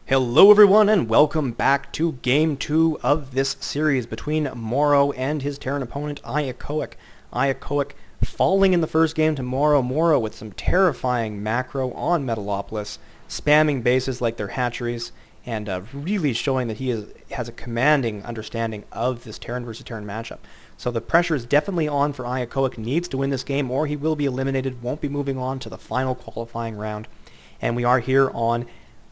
Hello everyone and welcome back to Game 2 of this series between MorroW and his Terran opponent iEchoic. iEchoic falling in the first game to MorroW with some terrifying macro on Metalopolis, spamming bases like their hatcheries, and really showing that he has a commanding understanding of this Terran versus Terran matchup. So the pressure is definitely on for iEchoic, needs to win this game or he will be eliminated, won't be moving on to the final qualifying round. And we are here on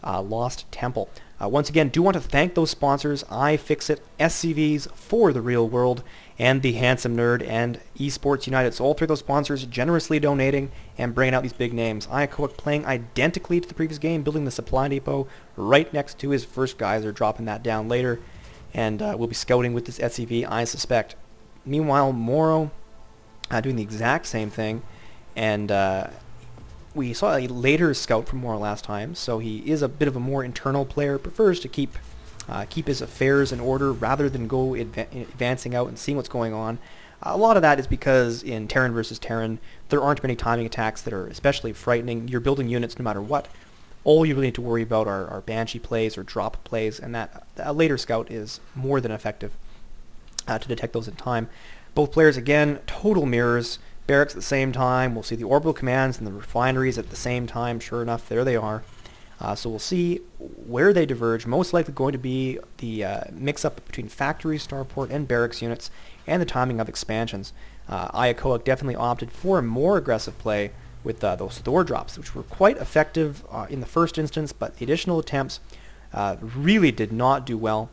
Lost Temple. Once again, do want to thank those sponsors, iFixit, SCVs for the real world, and the Handsome Nerd and Esports United. So all three of those sponsors generously donating and bringing out these big names. iEchoic playing identically to the previous game, building the supply depot right next to his first geyser, dropping that down later, and we'll be scouting with this SCV, I suspect. Meanwhile, MorroW doing the exact same thing, and we saw a later scout from MorroW last time, so he is a bit of a more internal player, prefers to keep his affairs in order rather than go advancing out and seeing what's going on. A lot of that is because in Terran versus Terran, there aren't many timing attacks that are especially frightening. You're building units no matter what. All you really need to worry about are Banshee plays or drop plays, and that a later scout is more than effective to detect those in time. Both players, again, total mirrors. Barracks at the same time. We'll see the orbital commands and the refineries at the same time. Sure enough, there they are. So we'll see where they diverge. Most likely going to be the mix-up between factory, starport, and barracks units, and the timing of expansions. iEchoic definitely opted for a more aggressive play with those Thor drops, which were quite effective in the first instance, but the additional attempts really did not do well.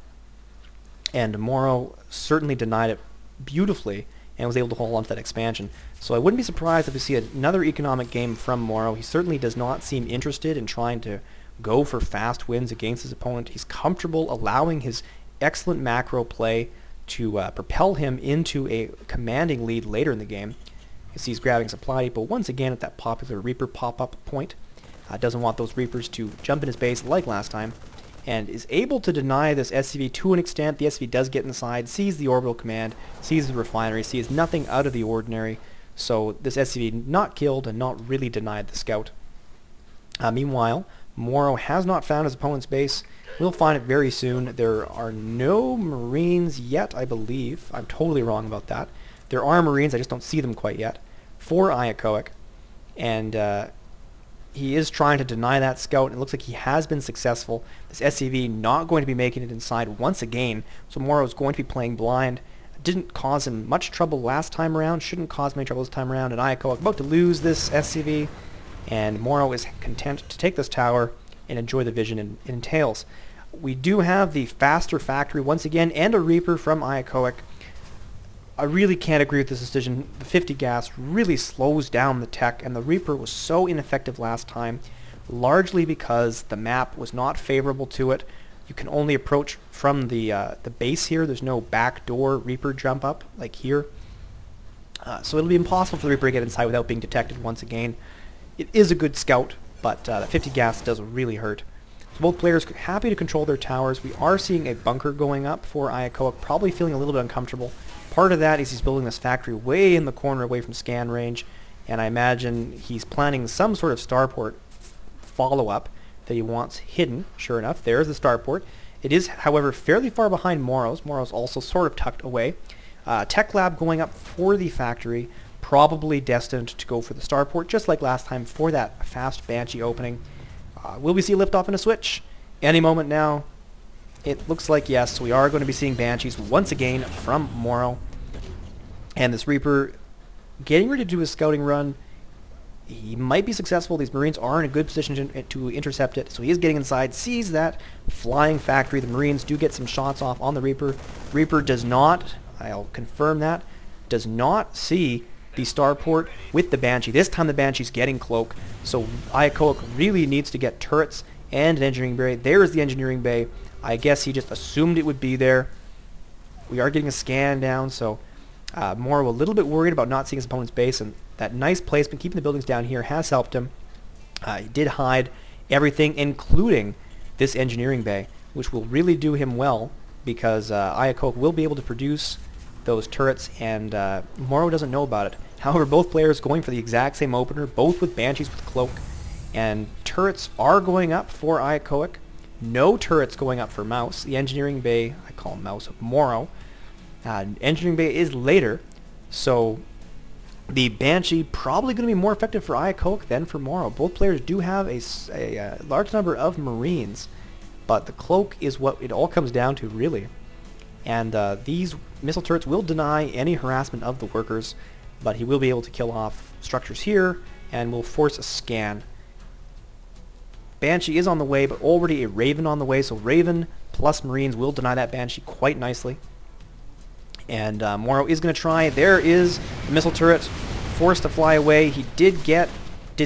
And MorroW certainly denied it beautifully and was able to hold on to that expansion. So I wouldn't be surprised if we see another economic game from MorroW. He certainly does not seem interested in trying to go for fast wins against his opponent. He's comfortable allowing his excellent macro play to propel him into a commanding lead later in the game. You see he's grabbing supply depot once again at that popular Reaper pop-up point. Doesn't want those Reapers to jump in his base like last time, and is able to deny this SCV to an extent. The SCV does get inside, sees the orbital command, sees the refinery, sees nothing out of the ordinary. So this SCV not killed and not really denied the scout. Meanwhile, MorroW has not found his opponent's base. We'll find it very soon. There are no Marines yet, I believe. I'm totally wrong about that. There are Marines, I just don't see them quite yet, for iEchoic. And he is trying to deny that scout, and it looks like he has been successful. This SCV not going to be making it inside once again, so MorroW is going to be playing blind. Didn't cause him much trouble last time around, shouldn't cause many trouble this time around, and iEchoic about to lose this SCV, and MorroW is content to take this tower and enjoy the vision it entails. We do have the faster factory once again, and a Reaper from iEchoic. I really can't agree with this decision. The 50 gas really slows down the tech, and the Reaper was so ineffective last time, largely because the map was not favorable to it. You can only approach from the base here. There's no backdoor Reaper jump up like here. So it'll be impossible for the Reaper to get inside without being detected once again. It is a good scout, but the 50 gas does really hurt. So both players are happy to control their towers. We are seeing a bunker going up for iEchoic, probably feeling a little bit uncomfortable. Part of that is he's building this factory way in the corner away from scan range, and I imagine he's planning some sort of starport follow-up that he wants hidden. Sure enough, there's the starport. It is, however, fairly far behind MorroW's. MorroW's also sort of tucked away. Tech lab going up for the factory, probably destined to go for the starport, just like last time for that fast Banshee opening. Will we see a liftoff and a switch? Any moment now. It looks like yes, we are going to be seeing Banshees once again from MorroW. And this Reaper getting ready to do his scouting run. He might be successful. These Marines are in a good position to intercept it. So he is getting inside, sees that flying factory. The Marines do get some shots off on the Reaper. Reaper does not, I'll confirm that, does not see the starport with the Banshee. This time the Banshee's getting cloak. So iEchoic really needs to get turrets and an engineering bay. There is the engineering bay. I guess he just assumed it would be there. We are getting a scan down, so MorroW a little bit worried about not seeing his opponent's base, and that nice placement, keeping the buildings down here, has helped him. He did hide everything, including this engineering bay, which will really do him well, because iEchoic will be able to produce those turrets, and MorroW doesn't know about it. However, both players going for the exact same opener, both with Banshees with cloak, and turrets are going up for iEchoic. No turrets going up for Mouse. The Engineering Bay, I call him Mouse, MorroW. Engineering Bay is later, so the Banshee probably going to be more effective for iEchoic than for MorroW. Both players do have a large number of Marines, but the Cloak is what it all comes down to, really. And these missile turrets will deny any harassment of the workers, but he will be able to kill off structures here and will force a scan. Banshee is on the way, but already a Raven on the way, so Raven plus Marines will deny that Banshee quite nicely. And MorroW is going to try. There is the missile turret, forced to fly away. He did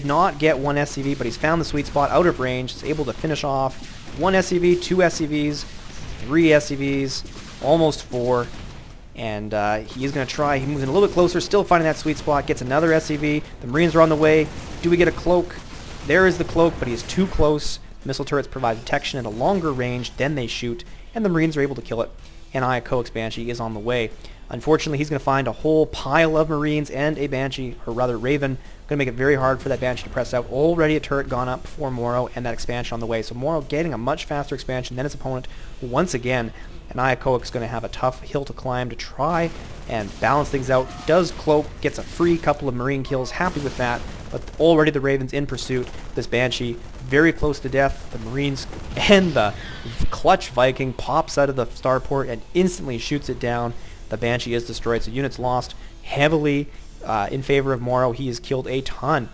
not get one SCV, but he's found the sweet spot out of range. He's able to finish off one SCV, two SCVs, three SCVs, almost four. And he is going to try. He moves in a little bit closer, still finding that sweet spot, gets another SCV. The Marines are on the way. Do we get a Cloak? There is the Cloak, but he is too close. Missile turrets provide detection at a longer range, then they shoot, and the Marines are able to kill it. And iEchoic's Banshee is on the way. Unfortunately, he's going to find a whole pile of Marines and a Banshee, or rather Raven. Going to make it very hard for that Banshee to press out. Already a turret gone up for MorroW and that expansion on the way. So MorroW getting a much faster expansion than his opponent once again. And iEchoic's going to have a tough hill to climb to try and balance things out. Does Cloak, gets a free couple of Marine kills, happy with that. But already the Raven's in pursuit. This Banshee very close to death. The Marines and the clutch Viking pops out of the starport and instantly shoots it down. The Banshee is destroyed, so units lost heavily in favor of MorroW. He has killed a ton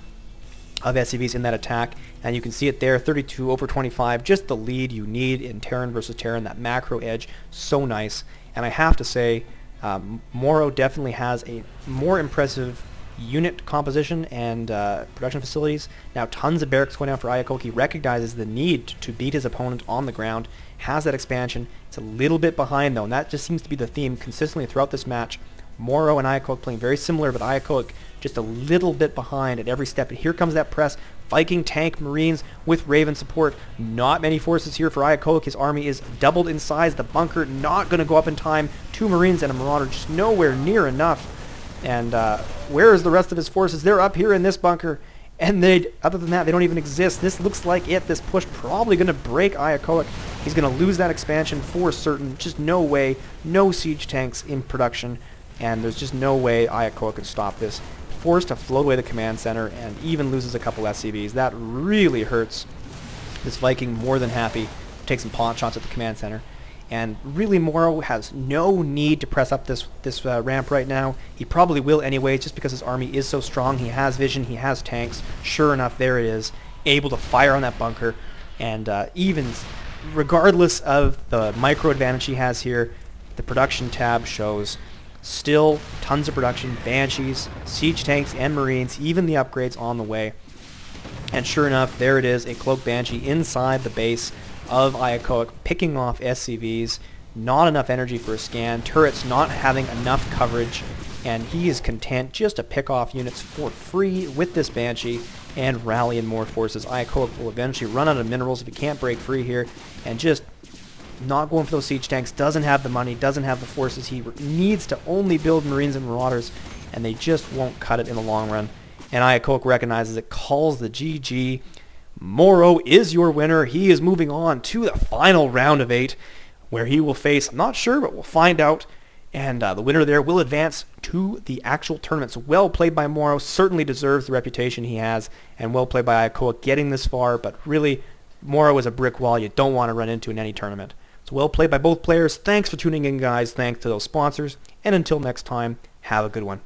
of SCVs in that attack, and you can see it there, 32 over 25, just the lead you need in Terran versus Terran, that macro edge, so nice. And I have to say, MorroW definitely has a more impressive unit composition and production facilities. Now tons of barracks going down for iEchoic. He recognizes the need to beat his opponent on the ground, has that expansion. It's a little bit behind though, and that just seems to be the theme consistently throughout this match. MorroW and iEchoic playing very similar, but iEchoic just a little bit behind at every step. And here comes that press. Viking tank Marines with Raven support. Not many forces here for iEchoic. His army is doubled in size. The bunker not going to go up in time. Two Marines and a Marauder just nowhere near enough. And where is the rest of his forces? They're up here in this bunker. And other than that, they don't even exist. This looks like it. This push probably going to break iEchoic. He's going to lose that expansion for certain. Just no way. No siege tanks in production. And there's just no way iEchoic could stop this. Forced to float away the command center and even loses a couple SCVs. That really hurts. This Viking more than happy to take some pot shots at the command center. And really MorroW has no need to press up this ramp right now. He probably will anyway, just because his army is so strong. He has vision, he has tanks. Sure enough, there it is, able to fire on that bunker. And even regardless of the micro advantage he has here, the production tab shows still tons of production, Banshees, siege tanks, and Marines, even the upgrades on the way. And sure enough, there it is, a Cloak Banshee inside the base of iEchoic, picking off SCVs, not enough energy for a scan, turrets not having enough coverage, and he is content just to pick off units for free with this Banshee and rally in more forces. iEchoic will eventually run out of minerals if he can't break free here, and just not going for those siege tanks, doesn't have the money, doesn't have the forces. He needs to only build Marines and Marauders, and they just won't cut it in the long run. And iEchoic recognizes it, calls the GG. MorroW is your winner. He is moving on to the final round of 8, where he will face, I'm not sure, but we'll find out. And the winner there will advance to the actual tournament. So well played by MorroW, certainly deserves the reputation he has, and well played by iEchoic getting this far, but really, MorroW is a brick wall you don't want to run into in any tournament. So well played by both players. Thanks for tuning in, guys. Thanks to those sponsors. And until next time, have a good one.